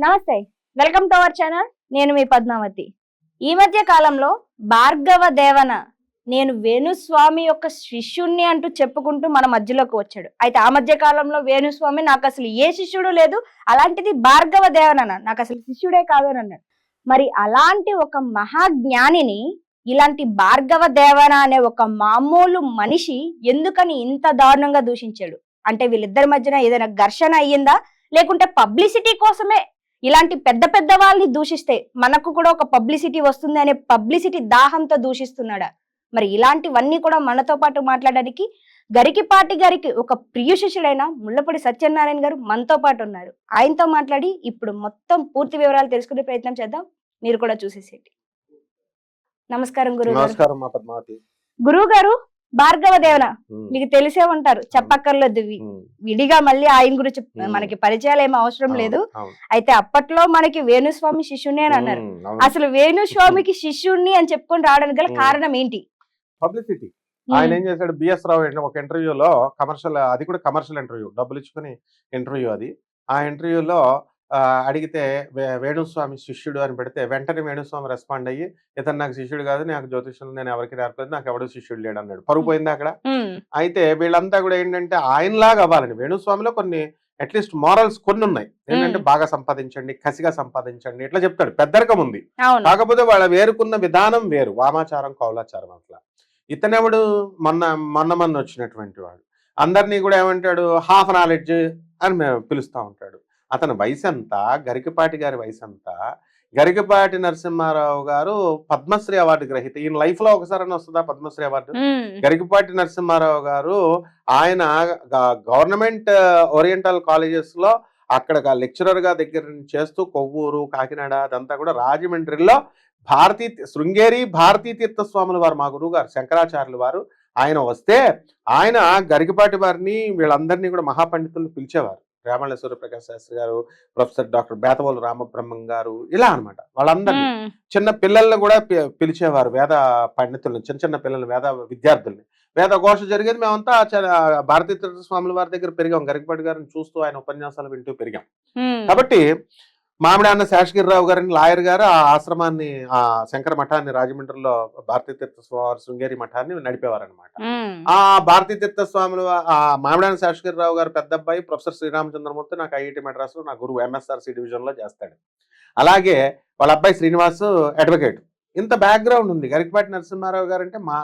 నమస్తే, welcome to our channel. నేను మీ పద్మావతి. ఈ మధ్య కాలంలో భార్గవ దేవన నేను వేణుస్వామి యొక్క శిష్యుణ్ణి అంటూ చెప్పుకుంటూ మన మధ్యలోకి వచ్చాడు. అయితే ఆ మధ్య కాలంలో వేణుస్వామి నాకు అసలు ఏ శిష్యుడు లేదు, అలాంటిది భార్గవ దేవన నాకు అసలు శిష్యుడే కాదు అని అన్నాడు. మరి అలాంటి ఒక మహాజ్ఞానిని ఇలాంటి భార్గవ దేవన అనే ఒక మామూలు మనిషి ఎందుకని ఇంత దారుణంగా దూషించాడు? అంటే వీళ్ళిద్దరి మధ్యన ఏదైనా ఘర్షణ అయ్యిందా, లేకుంటే పబ్లిసిటీ కోసమే ఇలాంటి పెద్ద పెద్ద వాళ్ళని దూషిస్తే మనకు కూడా ఒక పబ్లిసిటీ వస్తుంది అనే పబ్లిసిటీ దాహంతో దూషిస్తున్నాడా? మరి ఇలాంటివన్నీ కూడా మనతో పాటు మాట్లాడడానికి గరికిపాటి గారికి ఒక ప్రియ శిష్యుడైన ముళ్ళపూడి సత్యనారాయణ గారు మనతో పాటు ఉన్నారు. ఆయనతో మాట్లాడి ఇప్పుడు మొత్తం పూర్తి వివరాలు తెలుసుకునే ప్రయత్నం చేద్దాం. మీరు కూడా చూసేసేయండి. నమస్కారం గురువు. గురువు గారు, భార్గవ దేవన మీకు తెలిసే ఉంటారు, చెప్పక్కర్లేదు. విడిగా మళ్ళీ ఆయన గురించి మనకి పరిచయాలు ఏమీ అవసరం లేదు. అయితే అప్పట్లో మనకి వేణుస్వామి శిష్యుని అని అన్నారు. అసలు వేణుస్వామికి శిష్యుణ్ణి అని చెప్పుకొని రావడానికి గల కారణం ఏంటి? పబ్లిసిటీ. ఆయన ఏం చేశాడు, బిఎస్ రావు ఒక ఇంటర్వ్యూలో, కమర్షియల్, అది కూడా కమర్షియల్ ఇంటర్వ్యూ, డబ్బులు ఇచ్చుకుని ఇంటర్వ్యూ అది. ఆ ఇంటర్వ్యూలో అడిగితే వేణుస్వామి శిష్యుడు అని పెడితే వెంటనే వేణుస్వామి రెస్పాండ్ అయ్యి, ఇతను నాకు శిష్యుడు కాదు, నాకు జ్యోతిష్యం నేను ఎవరికి నేర్పలేదు, నాకు ఎవడు శిష్యుడు లేడు అన్నాడు. పరుగు పోయింది అక్కడ. అయితే వీళ్ళంతా కూడా ఏంటంటే ఆయనలాగా అవ్వాలని, వేణుస్వామిలో కొన్ని అట్లీస్ట్ మారల్స్ కొన్ని ఉన్నాయి. ఏంటంటే బాగా సంపాదించండి, కసిగా సంపాదించండి, ఇట్లా చెప్తాడు. పెద్దరికం ఉంది, కాకపోతే వాళ్ళ వేరుకున్న విధానం వేరు, వామాచారం కౌలాచారం. అట్లా ఇతనెవడు మొన్న వచ్చినటువంటి వాడు అందరినీ కూడా ఏమంటాడు, హాఫ్ నాలెడ్జ్ అని మేము పిలుస్తూ ఉంటాడు. అతని వయసు ఎంత, గరికపాటి గారి వయసు ఎంత? గరికపాటి నరసింహారావు గారు పద్మశ్రీ అవార్డు గ్రహీత. ఈయన లైఫ్ లో ఒకసారి వస్తుందా పద్మశ్రీ అవార్డు? గరికపాటి నరసింహారావు గారు ఆయన గవర్నమెంట్ ఓరియంటల్ కాలేజెస్ లో అక్కడ లెక్చరర్ గా దగ్గర చేస్తూ కొవ్వూరు, కాకినాడ, అదంతా కూడా రాజమండ్రిలో శృంగేరి భారతీ తీర్థస్వాముల వారు, మా గురువు గారు శంకరాచార్యులు వారు, ఆయన వస్తే ఆయన గరికపాటి వారిని వీళ్ళందరినీ కూడా మహాపండితులను పిలిచేవారు. రామళ్ళ సూర్యప్రకాశ్ శాస్త్రి గారు, ప్రొఫెసర్ డాక్టర్ బేతవోలు రామబ్రహ్మం గారు, ఇలా అనమాట. వాళ్ళందరినీ చిన్న పిల్లల్ని కూడా పిలిచేవారు, వేద పండితులను, చిన్న చిన్న పిల్లలు, వేద విద్యార్థుల్ని. వేద ఘోష జరిగేది. మేమంతా భారతీ తీర్థ స్వాముల వారి దగ్గర పెరిగాం, గరికపాటి గారిని చూస్తూ ఆయన ఉపన్యాసాలు వింటూ పెరిగాం. కాబట్టి మామిడాన్న శేషగిరిరావు గారిని లాయర్ గారు ఆ ఆశ్రమాన్ని, ఆ శంకర మఠాన్ని, రాజమండ్రిలో భారతీ తీర్థ స్వామి శృంగేరి మఠాన్ని నడిపేవారు అనమాట. ఆ భారతీ తీర్థ స్వాములు, ఆ మామిడాన్న శేషగిరిరావు గారు పెద్ద అబ్బాయి ప్రొఫెసర్ శ్రీరామచంద్రమూర్తి నాకు ఐఐటి మెడ్రాస్ లో నా గురువు, ఎంఎస్ఆర్సి డివిజన్ లో చేస్తాడు. అలాగే వాళ్ళ అబ్బాయి శ్రీనివాస్ అడ్వకేట్. ఇంత బ్యాక్గ్రౌండ్ ఉంది. గరికపాటి నరసింహారావు గారు అంటే మా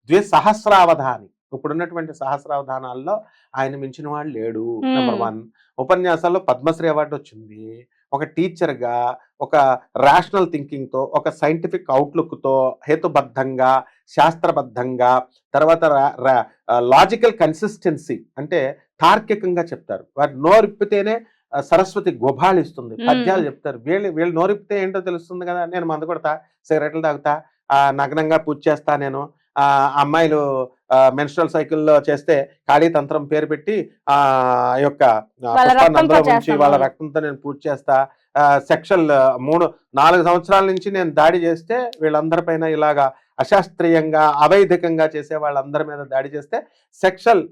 ద్విసహస్రావధాని. ఇప్పుడున్నటువంటి సహస్రావధానాల్లో ఆయన మించిన వాడు లేడు. నెంబర్ 1. ఉపన్యాసాల్లో పద్మశ్రీ అవార్డు వచ్చింది. ఒక టీచర్గా, ఒక రేషనల్ థింకింగ్తో, ఒక సైంటిఫిక్ అవుట్లుక్తో, హేతుబద్ధంగా, శాస్త్రబద్ధంగా, తర్వాత లాజికల్ కన్సిస్టెన్సీ అంటే తార్కికంగా చెప్తారు. వారు నోరిప్పితేనే సరస్వతి గుబాళిస్తుంది, పద్యాలు చెప్తారు. వీళ్ళు నోరిప్పితే ఏంటో తెలుస్తుంది కదా. నేను మందు కొడతా, సిగరెట్లు తాగుతా, నగ్నంగా పూజ చేస్తా, నేను అమ్మాయిలు మెన్స్ట్రల్ సైకిల్లో చేస్తే కాళీ తంత్రం పేరు పెట్టి ఆ యొక్క పుష్పాన్ని అందులో ఉంచి వాళ్ళ రక్తంతో నేను పూజ చేస్తా, సెక్షువల్ 3-4 సంవత్సరాల నుంచి నేను దాడి చేస్తే వీళ్ళందరిపైన ఇలాగా అశాస్త్రీయంగా, అవైధికంగా చేసే వాళ్ళందరి మీద దాడి చేస్తే సెక్షువల్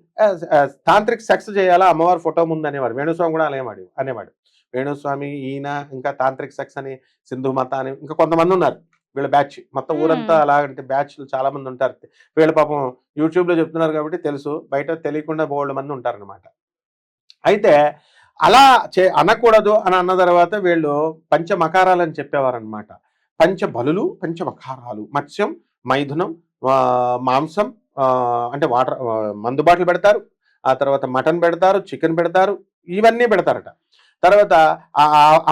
తాంత్రిక్ సెక్స్ చేయాలా అమ్మవారి ఫోటో ముందు అనేవాడు. వేణుస్వామి కూడా అలా అనేవాడు. వేణుస్వామి, ఈయన, ఇంకా తాంత్రిక్ సెక్స్ అని, సింధు మత అని, ఇంకా కొంతమంది ఉన్నారు వీళ్ళ బ్యాచ్. మొత్తం ఊరంతా అలాంటి బ్యాచ్లు చాలా మంది ఉంటారు. వీళ్ళ పాపం యూట్యూబ్ లో చెప్తున్నారు కాబట్టి తెలుసు, బయట తెలియకుండా బోల్డ్ మంది ఉంటారనమాట. అయితే అలా అనకూడదు అని అన్న తర్వాత వీళ్ళు పంచమకారాలు అని చెప్పేవారనమాట. పంచబలులు, పంచమకారాలు, మత్స్యం, మైథునం, మాంసం, అంటే వాటర్, మందు బాటిల్ పెడతారు, ఆ తర్వాత మటన్ పెడతారు, చికెన్ పెడతారు, ఇవన్నీ పెడతారట. తర్వాత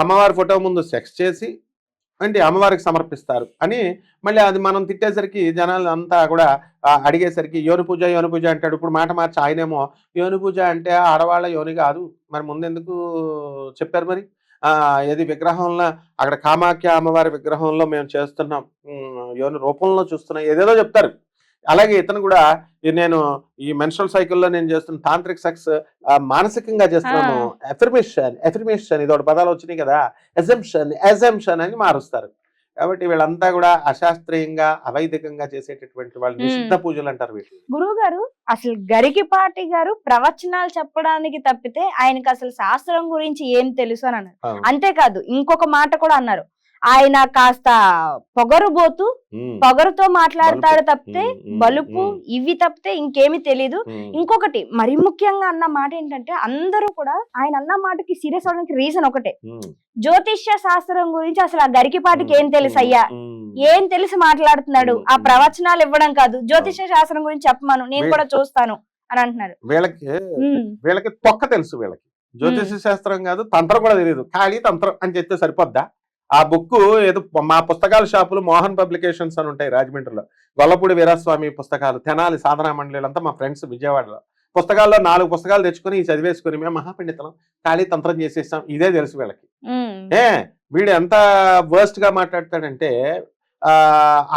అమ్మవారి ఫోటో ముందు సెక్స్ చేసి అంటే అమ్మవారికి సమర్పిస్తారు అని. మళ్ళీ అది మనం తిట్టేసరికి జనాలు అంతా కూడా అడిగేసరికి యోని పూజ అంటాడు. ఇప్పుడు మాట మార్చి ఆయనేమో యోని పూజ అంటే ఆడవాళ్ళ యోని కాదు, మరి ముందెందుకు చెప్పారు? మరి ఏది విగ్రహంలో, అక్కడ కామాఖ్య అమ్మవారి విగ్రహంలో మేము చేస్తున్నాం, యోని రూపంలో చూస్తున్నాం, ఏదేదో చెప్తారు. అలాగే ఇతను కూడా నేను ఈ మెన్స్ట్రల్ సైకిల్లో నేను చేస్తున్న తాంత్రిక్ సెక్స్ మానసికంగా చేస్తున్నాను, ఎఫర్మేషన్, ఇదొకటి పదాలు వచ్చినాయి కదా, ఎజంప్షన్ అని మారుస్తారు. కాబట్టి వీళ్ళంతా కూడా అశాస్త్రీయంగా అవైదికంగా చేసేటటువంటి వాళ్ళు నిషిద్ధ పూజలు అంటారు వీటిని. గురువు గారు అసలు గరికిపాటి గారు ప్రవచనాలు చెప్పడానికి తప్పితే ఆయనకి అసలు శాస్త్రం గురించి ఏం తెలుసు అని అన్నారు. అవును. అంతేకాదు ఇంకొక మాట కూడా అన్నారు, ఆయన కాస్త పొగరుబోతు, ఉమ్, పొగరుతో మాట్లాడతాడు తప్పితే ఉమ్, బలుపు ఉమ్, ఇవి తప్పితే ఇంకేమీ తెలీదు. ఉమ్, ఇంకొకటి మరి ముఖ్యంగా అన్న మాట ఏంటంటే, అందరూ కూడా ఆయన అన్న మాటకి సీరియస్ అవడానికి రీజన్ ఒకటే, ఉమ్, జ్యోతిష్య శాస్త్రం గురించి అసలు ఆ గరికిపాటికి ఏం తెలుసు అయ్యా, ఉమ్. ఏం తెలిసి మాట్లాడుతున్నాడు, ఆ ప్రవచనాలు ఇవ్వడం కాదు, జ్యోతిష్య శాస్త్రం గురించి చెప్పమను, నేను కూడా చూస్తాను అని అంటున్నారు. వీళ్ళకి ఉమ్, వీళ్ళకి తొక్క తెలుసు, వీళ్ళకి జ్యోతిష శాస్త్రం కాదు, తంత్రం కూడా తెలియదు. ఖాళీ తంత్రం అని చెప్తే సరిపోద్దా? ఆ బుక్ ఏదో మా పుస్తకాల షాపులు మోహన్ పబ్లికేషన్స్ అని ఉంటాయి రాజమండ్రిలో, గొల్లపూడి వీరాస్వామి పుస్తకాలు, తెనాలి సాధనా మండలిలంతా మా ఫ్రెండ్స్ విజయవాడలో. పుస్తకాల్లో 4 పుస్తకాలు తెచ్చుకొని చదివేసుకుని మేము మహాపండితం ఖాళీ తంత్రం చేసేస్తాం, ఇదే తెలుసు వీళ్ళకి. ఉమ్, వీడు ఎంత వర్స్ట్ గా మాట్లాడతాడంటే,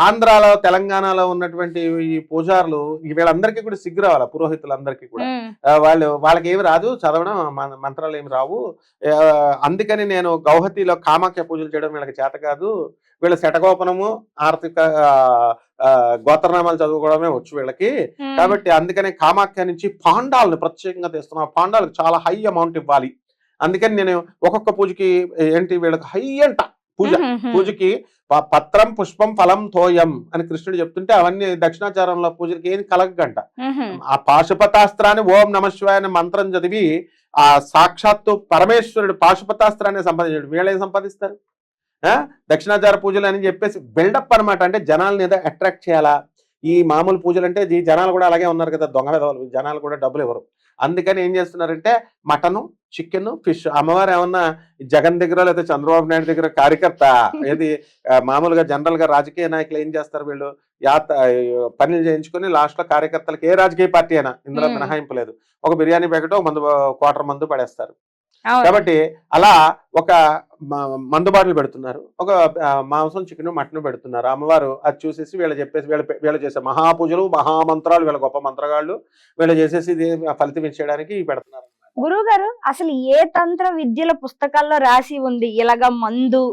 ఆంధ్రాలో తెలంగాణలో ఉన్నటువంటి ఈ పూజారులు వీళ్ళందరికీ కూడా సిగ్గు రావాలి, పురోహితులందరికీ కూడా. ఉమ్, వాళ్ళకి ఏమి రాదు చదవడం, మంత్రాలు ఏమి రావు, అందుకని నేను గౌహతిలో కామాఖ్య పూజలు చేయడం వీళ్ళకి చేత కాదు, వీళ్ళ శటగోపనము ఆర్థిక గోత్రనామాలు చదువుకోవడమే వచ్చు వీళ్ళకి, కాబట్టి అందుకనే కామాఖ్య నుంచి పాండాలను ప్రత్యేకంగా తెస్తున్నా, పాండాలకు చాలా హై అమౌంట్ ఇవ్వాలి, అందుకని నేను ఒక్కొక్క పూజకి ఏంటి వీళ్ళకి హై అంట పూజకి పత్రం పుష్పం ఫలం తోయం అని కృష్ణుడు చెప్తుంటే అవన్నీ దక్షిణాచారంలో పూజలకి ఏం కలగంట. ఆ పాశుపతాస్త్రాన్ని ఓం నమశివాయ అనే మంత్రం చదివి ఆ సాక్షాత్తు పరమేశ్వరుడు పాశుపతాస్త్రాన్ని సంపాదించాడు, వీళ్ళేం సంపాదిస్తారు? దక్షిణాచార పూజలు అని చెప్పేసి బిల్డప్ అనమాట. అంటే జనాలను ఏదో అట్రాక్ట్ చేయాలా, ఈ మామూలు పూజలు అంటే ఈ జనాలు కూడా అలాగే ఉన్నారు కదా, దొంగ విధవలు, జనాలు కూడా డబ్బులు ఇవ్వరు, అందుకని ఏం చేస్తున్నారంటే మటను, చికెన్, ఫిష్. అమ్మవారు ఏమన్నా జగన్ దగ్గర లేదా చంద్రబాబు నాయుడు దగ్గర కార్యకర్త ఏది? మామూలుగా జనరల్ గా రాజకీయ నాయకులు ఏం చేస్తారు, వీళ్ళు పనులు చేయించుకుని లాస్ట్ లో కార్యకర్తలకు ఏ రాజకీయ పార్టీ అయినా ఇందులో మినహాయింపు లేదు, ఒక బిర్యానీ ప్యాకెట్, ఒక క్వార్టర్ మందు పడేస్తారు. కాబట్టి అలా ఒక మందు బాటలు పెడుతున్నారు, ఒక మాంసం, చికెన్, మటన్ పెడుతున్నారు. అమ్మవారు అది చూసేసి వీళ్ళు చేసే మహాపూజలు, మహామంత్రాలు, వీళ్ళ గొప్ప మంత్రగాళ్ళు, వీళ్ళు చేసేసి ఇది ఫలితం ఇచ్చేయడానికి పెడుతున్నారు. గురువు గారు అసలు ఏ తంత్ర విద్యల పుస్తకాల్లో రాసి ఉంది ఇలాగ మందు,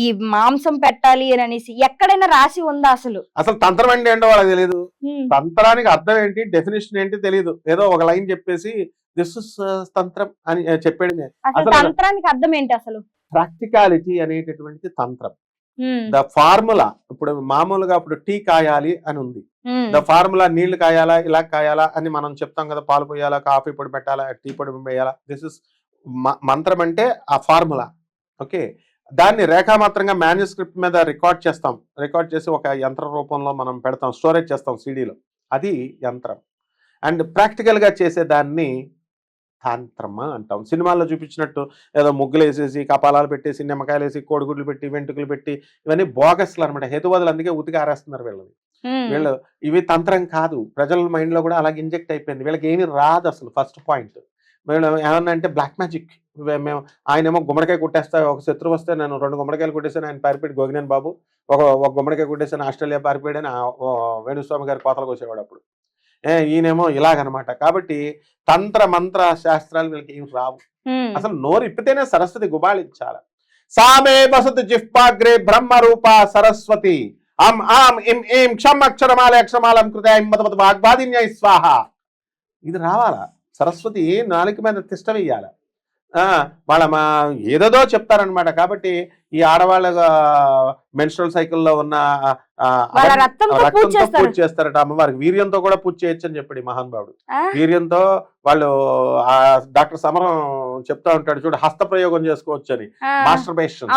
ఈ మాంసం పెట్టాలి అని అనేసి ఎక్కడైనా రాసి ఉందా? అసలు తంత్రం అంటే ఏంటో వాళ్ళకి తెలియదు, తంత్రానికి అర్థం ఏంటి, డెఫినేషన్ ఏంటి తెలియదు, ఏదో ఒక లైన్ చెప్పేసి దిస్ ఇస్ తంత్రం అని చెప్పాడు. తంత్రానికి అర్థం ఏంటి అసలు? ప్రాక్టికాలిటీ అనేటటువంటి తంత్రం. ద ఫార్ములా, ఇప్పుడు మామూలుగా ఇప్పుడు టీ కాయాలి అని ఉంది, ద ఫార్ములా నీళ్లు కాయాలా, ఇలా కాయాలా అని మనం చెప్తాం కదా, పాలు పోయాలా, కాఫీ పొడి పెట్టాలా, టీ పొడి వేయాలా, దిస్ ఇస్ మంత్రం అంటే ఆ ఫార్ములా. ఓకే, దాన్ని రేఖామాత్రంగా మాన్యుస్క్రిప్ట్ మీద రికార్డ్ చేస్తాం, రికార్డ్ చేసి ఒక యంత్ర రూపంలో మనం పెడతాం, స్టోరేజ్ చేస్తాం సీడీలో, అది యంత్రం. అండ్ ప్రాక్టికల్ గా చేసే దాన్ని తంత్రమా అంటాం. సినిమాల్లో చూపించినట్టు ఏదో ముగ్గులు వేసేసి, కపాలాలు పెట్టేసి, నిమ్మకాయలు వేసి, కోడిగుడ్లు పెట్టి, వెంట్రుకలు పెట్టి, ఇవన్నీ బోగస్లు అనమాట, హేతువాదులు, అందుకే ఉతికి ఆరేస్తున్నారు వీళ్ళని. వీళ్ళు ఇవి తంత్రం కాదు, ప్రజల మైండ్ లో కూడా అలాగే ఇంజెక్ట్ అయిపోయింది, వీళ్ళకి ఏమీ రాదు అసలు. ఫస్ట్ పాయింట్, వీళ్ళు ఏమన్నా అంటే బ్లాక్ మ్యాజిక్. మేము ఆయనేమో గుమ్మడికాయ కుట్టేస్తా, ఒక శత్రువు వస్తే నేను 2 గుమ్మడికాయలు కుట్టేసాను, ఆయన పారిపోయి గోగినేని బాబు, ఒక గుమ్మడికాయ కుట్టేసాను, ఆస్ట్రేలియా పారిపోయాడు అని వేణుస్వామి గారి కోతలకు వచ్చేవాడు అప్పుడు. ఈయనేమో ఇలాగనమాట. కాబట్టి తంత్ర మంత్ర శాస్త్రాలు వీళ్ళకి ఏం రావు, అసలు నోరు ఇప్పితేనే సరస్వతి గుబాళించాల. సామే వసతు జిహ్వాగ్రే బ్రహ్మ రూప సరస్వతి అం ఆం ఇం ఏం క్షమ్ అక్షరమాల అక్షరమాలం కృత వాగ్వాదిన్య స్వాహ. ఇది రావాలా, సరస్వతి నాలుక మీద తిష్ట వెయ్యాల. వాళ్ళ ఏదేదో చెప్తారనమాట. కాబట్టి ఈ ఆడవాళ్ళ మెన్స్ట్రల్ సైకిల్లో ఉన్న రక్తంతో పూజ చేస్తారట అమ్మవారికి, వీర్యంతో కూడా పూజ చేయొచ్చు అని చెప్పాడు మహానుభావుడు. వీర్యంతో వాళ్ళు డాక్టర్ సమరం చెప్తా ఉంటాడు చూడు, హస్త ప్రయోగం చేసుకోవచ్చు అని, మాస్టర్బేషన్.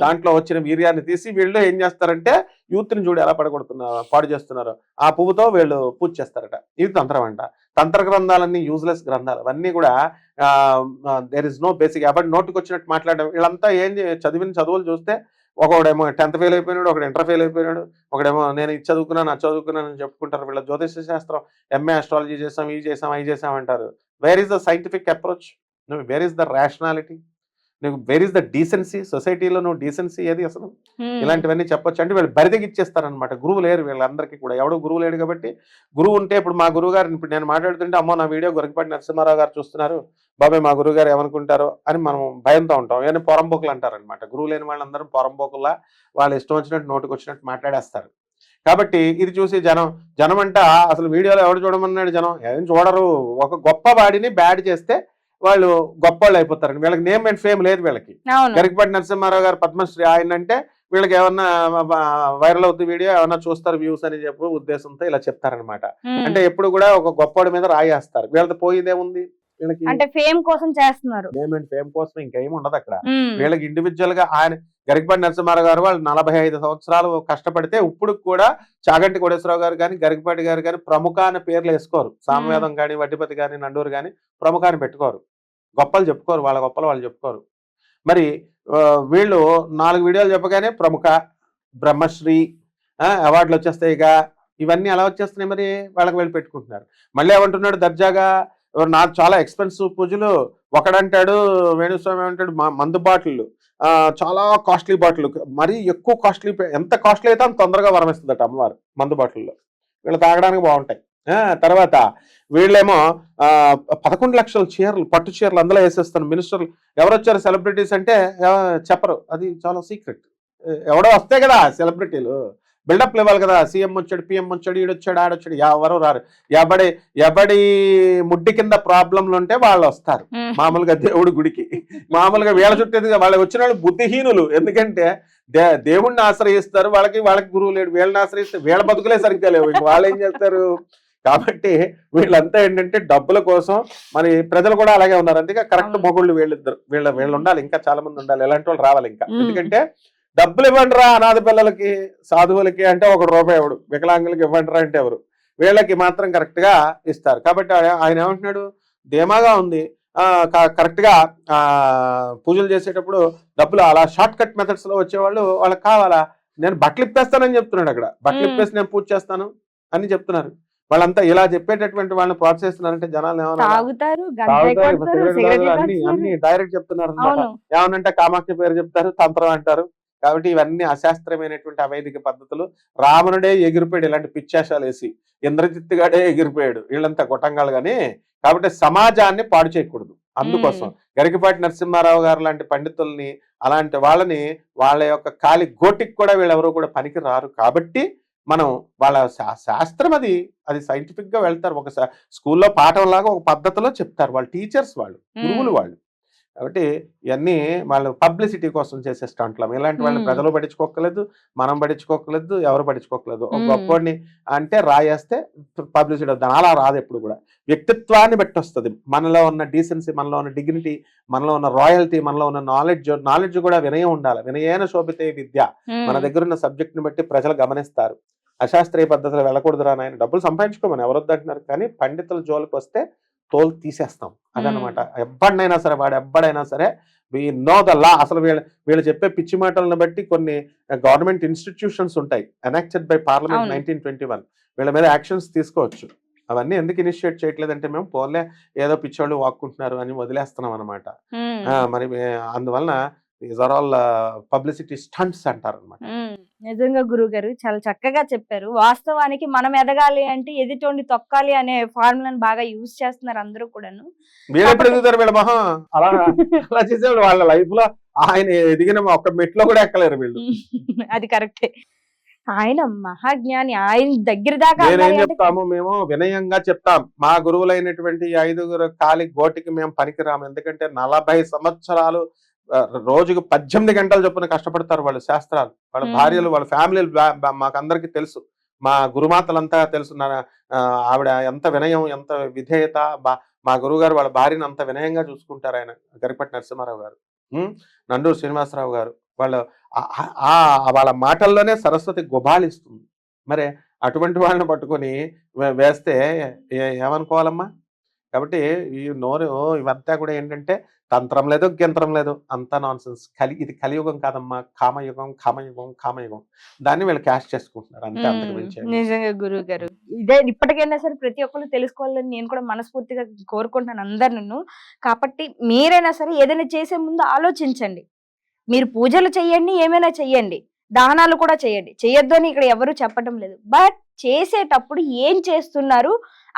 దాంట్లో వచ్చిన వీర్యాన్ని తీసి వీళ్ళు ఏం చేస్తారంటే యూత్ ని చూడు ఎలా పాడు చేస్తున్నారు, ఆ పువ్వుతో వీళ్ళు పూజ చేస్తారట. ఇది తంత్రం అంట. తంత్ర గ్రంథాలన్నీ యూజ్లెస్ గ్రంథాలు, అవన్నీ కూడా దేర్ ఇస్ నో బేసిక్. ఎవరి నోటికి వచ్చినట్టు మాట్లాడడం. వీళ్ళంతా ఏం చదివిన చదువులు చూస్తే ఒకడేమో 10th ఫెయిల్ అయిపోయినాడు, ఒకడు ఇంటర్ ఫెయిల్ అయిపోయినాడు, ఒకడేమో నేను ఇది చదువుకున్నాను అది చదువుకున్నాను అని చెప్పుకుంటారు. వీళ్ళ జ్యోతిష శాస్త్రం ఎంఏ ఆస్ట్రాలజీ చేసాం, ఇది చేసాం, అవి చేసాం అంటారు. Where is the scientific approach, where is the rationality? నువ్వు వేర్ ఇస్ ద డీసెన్సీ, సొసైటీలో నువ్వు డీసెన్సీ ఏది అసలు? ఉమ్, ఇలాంటివన్నీ చెప్పొచ్చు అంటే వీళ్ళు బరిదెగిచ్చేస్తారనమాట. గురువు లేరు వీళ్ళందరికీ కూడా, ఎవడో గురువు లేడు కాబట్టి. గురువు ఉంటే ఇప్పుడు మా గురువు గారు ఇప్పుడు నేను మాట్లాడుతుంటే అమ్మో నా వీడియో గొరకపాటి నరసింహారావు గారు చూస్తున్నారు, బాబాయ్ మా గురువు గారు ఏమనుకుంటారో అని మనం భయంతో ఉంటాం. ఏమైనా పొరంబోకులు అంటారనమాట. గురువు లేని వాళ్ళందరూ పొరంబోకుల్లా వాళ్ళు ఇష్టం వచ్చినట్టు నోటికి వచ్చినట్టు మాట్లాడేస్తారు. కాబట్టి ఇది చూసి జనం అంట అసలు వీడియోలో ఎవడు చూడమన్నాడు, జనం ఏం చూడరు. ఒక గొప్ప వాడిని బ్యాడ్ చేస్తే వాళ్ళు గొప్ప వాళ్ళు అయిపోతారండి. వీళ్ళకి నేమ్ అండ్ ఫేమ్ లేదు వీళ్ళకి. అవును. గరికపాటి నరసింహారావు గారు పద్మశ్రీ ఆయన అంటే వీళ్ళకి ఏమన్నా వైరల్ అవుతుంది వీడియో, ఏమన్నా చూస్తారు వ్యూస్ అని చెప్పి ఉద్దేశంతో ఇలా చెప్తారనమాట. ఉమ్, అంటే ఎప్పుడు కూడా ఒక గొప్పవాడి మీద రాయేస్తారు. వీళ్ళతో పోయేదేముంది, వీళ్ళకి అంటే ఫేమ్ కోసం చేస్తున్నారు. నేమ్ అండ్ ఫేమ్ కోసం ఇంకేం ఉండదు అక్కడ. ఉమ్, వీళ్ళకి ఇండివిజువల్ గా ఆయన గరికపాటి నరసింహారావు గారు వాళ్ళు 45 సంవత్సరాలు కష్టపడితే ఇప్పుడు కూడా చాగంటి కోటేశ్వరరావు గారు కానీ గరికపాటి గారు కానీ ప్రముఖ అనే పేర్లు వేసుకోరు. సామవేదం కానీ వడ్డిపతి కానీ నండూరు కానీ ప్రముఖ అని పెట్టుకోరు, గొప్పలు చెప్పుకోరు, వాళ్ళ గొప్పలు వాళ్ళు చెప్పుకోరు. మరి వీళ్ళు 4 వీడియోలు చెప్పగానే ప్రముఖ, బ్రహ్మశ్రీ అవార్డులు వచ్చేస్తాయిగా. ఇవన్నీ ఎలా వచ్చేస్తున్నాయి మరి? వాళ్ళకి వీళ్ళు పెట్టుకుంటున్నారు. మళ్ళీ ఏమంటున్నాడు దర్జాగా, నాకు చాలా ఎక్స్పెన్సివ్ పూజలు ఒకడంటాడు, వేణుస్వామి ఏమంటాడు మందు బాటిళ్ళు చాలా కాస్ట్లీ బాటిల్, మరీ ఎక్కువ కాస్ట్లీ, ఎంత కాస్ట్లీ అయితే అంత తొందరగా వరమిస్తుందట అమ్మవారు మందు బాటిల్లో. వీళ్ళు తాగడానికి బాగుంటాయి. తర్వాత వీళ్ళేమో 11 లక్షల చీరలు, పట్టు చీరలు అందులో వేసేస్తాను. మినిస్టర్లు ఎవరు వచ్చారు సెలబ్రిటీస్ అంటే చెప్పరు, అది చాలా సీక్రెట్. ఎవడో వస్తే కదా సెలబ్రిటీలు బిల్డప్లు ఇవ్వాలి కదా. సీఎం వచ్చాడు, పిఎం వచ్చాడు, ఈడొచ్చాడు, ఆడొచ్చాడు, ఎవరు రారు. ఎవడి ముడ్డి కింద ప్రాబ్లంలు ఉంటే వాళ్ళు వస్తారు మామూలుగా దేవుడి గుడికి. మామూలుగా వీళ్ళ చుట్టూ వాళ్ళకి వచ్చిన వాళ్ళు బుద్ధిహీనులు. ఎందుకంటే దేవుణ్ణి ఆశ్రయిస్తారు, వాళ్ళకి గురువు లేడు. వీళ్ళని ఆశ్రయిస్తే వీళ్ళ బతుకులే సరిగ్గా లేవు, వాళ్ళు ఏం చేస్తారు? కాబట్టి వీళ్ళంతా ఏంటంటే డబ్బుల కోసం. మరి ప్రజలు కూడా అలాగే ఉన్నారు. అందుకే కరెక్ట్ మొగుళ్ళు వీళ్ళిద్దరు, వీళ్ళు ఉండాలి, ఇంకా చాలా మంది ఉండాలి, ఎలాంటి వాళ్ళు రావాలి ఇంకా. ఎందుకంటే డబ్బులు ఇవ్వండి రా అనాథ పిల్లలకి, సాధువులకి అంటే ₹1 ఎవడు, వికలాంగులకి ఇవ్వండి రా అంటే ఎవరు, వీళ్ళకి మాత్రం కరెక్ట్ గా ఇస్తారు. కాబట్టి ఆయన ఏమంటున్నాడు, ధీమాగా ఉంది. కరెక్ట్ గా పూజలు చేసేటప్పుడు డబ్బులు అలా షార్ట్ కట్ మెథడ్స్ లో వచ్చేవాళ్ళు వాళ్ళకి కావాలా, నేను బట్టలు ఇప్పేస్తానని చెప్తున్నాడు. అక్కడ బట్టలు ఇప్పేసి నేను పూజ చేస్తాను అని చెప్తున్నారు. వాళ్ళంతా ఇలా చెప్పేటటువంటి వాళ్ళని ప్రోత్సహిస్తున్నారంటే జనాలు అన్ని డైరెక్ట్ చెప్తున్నారు అనమాట. ఏమనంటే కామాఖ్య పేరు చెప్తారు, తంత్రం అంటారు. కాబట్టి ఇవన్నీ అశాస్త్రమైనటువంటి అవైదిక పద్ధతులు. రావణుడే ఎగిరిపోయాడు ఇలాంటి పిచ్చాశాలు వేసి, ఇంద్రజిత్తుగాడే ఎగిరిపోయాడు, వీళ్ళంతా గొట్టంగాలు కానీ. కాబట్టి సమాజాన్ని పాడు చేయకూడదు. అందుకోసం గరికపాటి నరసింహారావు గారు లాంటి పండితుల్ని, అలాంటి వాళ్ళని వాళ్ళ యొక్క కాలి గోటికి కూడా వీళ్ళెవరూ కూడా పనికి రారు. కాబట్టి మనం వాళ్ళ శాస్త్రం అది సైంటిఫిక్ గా వెళ్తారు. ఒక స్కూల్లో పాఠం లాగా ఒక పద్ధతిలో చెప్తారు. వాళ్ళు టీచర్స్, వాళ్ళు గురువులు వాళ్ళు. కాబట్టి ఇవన్నీ వాళ్ళు పబ్లిసిటీ కోసం చేసే స్టంట్లు. ఇలాంటి వాళ్ళని ప్రజలు పట్టించుకోకలేదు, మనం పట్టించుకోకలేదు, ఎవరు పట్టించుకోకలేదు. ఒక గొప్పని అంటే రాయేస్తే పబ్లిసిటీ అవుతుంది. అలా రాదు ఎప్పుడు కూడా. వ్యక్తిత్వాన్ని బట్టి వస్తుంది. మనలో ఉన్న డీసెన్సీ, మనలో ఉన్న డిగ్నిటీ, మనలో ఉన్న రాయల్టీ, మనలో ఉన్న నాలెడ్జ్ కూడా వినయం ఉండాలి. వినయేన శోభితే విద్య. మన దగ్గర ఉన్న సబ్జెక్ట్ ని బట్టి ప్రజలు గమనిస్తారు. అశాస్త్రీయ పద్ధతులు వెళ్ళకూడదురా నాయన, డబ్బులు సంపాదించుకోమని ఎవరొద్దంటున్నారు. కానీ పండితుల జోలికి వస్తే తోలు తీసేస్తాం. అదనమాట. ఎవ్వడైనా సరే, వాడు ఎవ్వడైనా సరే, వి నో ద లా. అసలు వీళ్ళు చెప్పే పిచ్చి మాటలను బట్టి కొన్ని గవర్నమెంట్ ఇన్స్టిట్యూషన్స్ ఉంటాయి, ఎనాక్టెడ్ బై పార్లమెంట్ 1921. వీళ్ళ మీద యాక్షన్స్ తీసుకోవచ్చు. అవన్నీ ఎందుకు ఇనిషియేట్ చేయట్లేదంటే మేము పోలే ఏదో పిచ్చోళ్ళు వాక్కుంటున్నారు అని వదిలేస్తున్నాం అనమాట. మరి అందువలన these are all publicity stunts అంటారు అనమాట. నిజంగా గురువు గారు చాలా చక్కగా చెప్పారు. వాస్తవానికి మనం ఎదగాలి అంటే ఎదుటోండి తొక్కాలి అనే ఫార్ములాని బాగా యూజ్ చేస్తున్నారు అందరూ కూడాను. వీళ్ళు ఎప్పుడు ఎదుగుతారు? వీళ్ళ మొహం అలా చేసేవాళ్ళు వాళ్ళ లైఫ్ లో ఆయన ఎదిగిన ఒక్క మెట్లో కూడా ఎక్కలేరు వీళ్ళు. అది కరెక్టే. ఆయన మహాజ్ఞాని, ఆయన దగ్గర దాకా నేనేం చెప్తాము, మేము వినయంగా చెప్తాం. మా గురువులైనటువంటి 5 కాలి గోటికి మేము పనికిరాము. ఎందుకంటే 40 సంవత్సరాలు రోజుకు 18 గంటలు చొప్పున కష్టపడతారు వాళ్ళు. శాస్త్రాలు, వాళ్ళ భార్యలు, వాళ్ళ ఫ్యామిలీలు మాకందరికి తెలుసు. మా గురుమాతలంతా తెలుసు. ఆవిడ ఎంత వినయం, ఎంత విధేయత. మా గురువు గారు వాళ్ళ భార్యను అంత వినయంగా చూసుకుంటారు. ఆయన గరికపాటి నరసింహారావు గారు, నండూరు శ్రీనివాసరావు గారు, వాళ్ళ మాటల్లోనే సరస్వతి గుబాళిస్తుంది. మరి అటువంటి వాళ్ళని పట్టుకొని వేస్తే ఏమనుకోవాలమ్మా? కాబట్టి ఈ నోరు ఇవంతా కూడా ఏంటంటే తంత్రం లేదు, గింత్రం లేదు, అంతా నాన్సెన్స్. ఇది కలియుగం కాదమ్మా, కామయుగం, కామయుగం, కామయుగం. దాన్ని వీళ్ళు క్యాష్ చేసుకుంటున్నారు అంతే, అంతకు మించి ఏం లేదు. నిజంగా గురువు గారు, ఇదే ఇప్పటికైనా సరే ప్రతి ఒక్కరు తెలుసుకోవాలని నేను కూడా మనస్ఫూర్తిగా కోరుకుంటున్నాను అందరినూ. కాబట్టి మీరైనా సరే ఏదైనా చేసే ముందు ఆలోచించండి. మీరు పూజలు చెయ్యండి, ఏమైనా చెయ్యండి, దానాలు కూడా చేయండి, చెయ్యొద్దు అని ఇక్కడ ఎవరు చెప్పటం లేదు. బట్ చేసేటప్పుడు ఏం చేస్తున్నారు,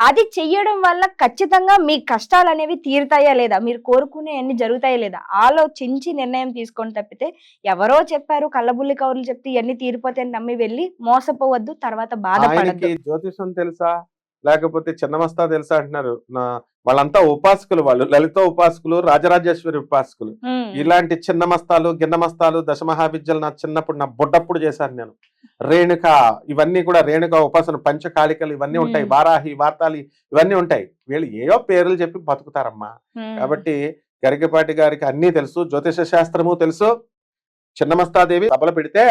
అది చెయ్యడం వల్ల ఖచ్చితంగా మీ కష్టాలు అనేవి తీరుతాయా లేదా, మీరు కోరుకునే అన్ని జరుగుతాయా లేదా, ఆలోచించి నిర్ణయం తీసుకొని తప్పితే ఎవరో చెప్పారు కళ్ళబుల్లి కౌరులు చెప్తే ఇవన్నీ తీరిపోతాయని నమ్మి వెళ్ళి మోసపోవద్దు, తర్వాత బాధపడద్దు. ఆయనకి జ్యోతిషం తెలుసా లేకపోతే చిన్నమస్తా తెలుసా అంటున్నారు. వాళ్ళంతా ఉపాసకులు, వాళ్ళు లలిత ఉపాసకులు, రాజరాజేశ్వరి ఉపాసకులు. ఇలాంటి చిన్నమస్తాలు, గిన్నమస్తాలు, దశమహావిద్యలు నా చిన్నప్పుడు, నా బుడ్డప్పుడు చేశాను నేను. రేణుక, ఇవన్నీ కూడా రేణుక ఉపాసన, పంచకాళికలు ఇవన్నీ ఉంటాయి, వారాహి, వార్తాలి ఇవన్నీ ఉంటాయి. వీళ్ళు ఏవో పేర్లు చెప్పి బతుకుతారమ్మా. కాబట్టి గరికపాటి గారికి అన్నీ తెలుసు, జ్యోతిష శాస్త్రము తెలుసు. చిన్నమస్తాదేవి సభలు పెడితే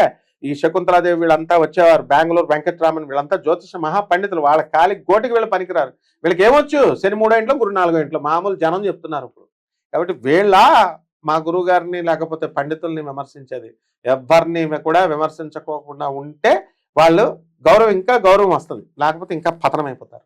ఈ శకుంతలాదేవి వీళ్ళంతా వచ్చేవారు, బెంగళూరు వెంకట్రామన్ వీళ్ళంతా జ్యోతిష మహాపండితులు. వాళ్ళ కాలి గోటికి వీళ్ళు పనికిరారు. వీళ్ళకి ఏమొచ్చు, శని 3 ఇంట్లో గురు 4 ఇంట్లో, మామూలు జనం చెప్తున్నారు ఇప్పుడు. కాబట్టి వీళ్ళ మా గురువు గారిని లేకపోతే పండితుల్ని విమర్శించేది, ఎవరిని కూడా విమర్శించకోకుండా ఉంటే వాళ్ళు గౌరవం, ఇంకా గౌరవం వస్తుంది, లేకపోతే ఇంకా పతనం అయిపోతారు.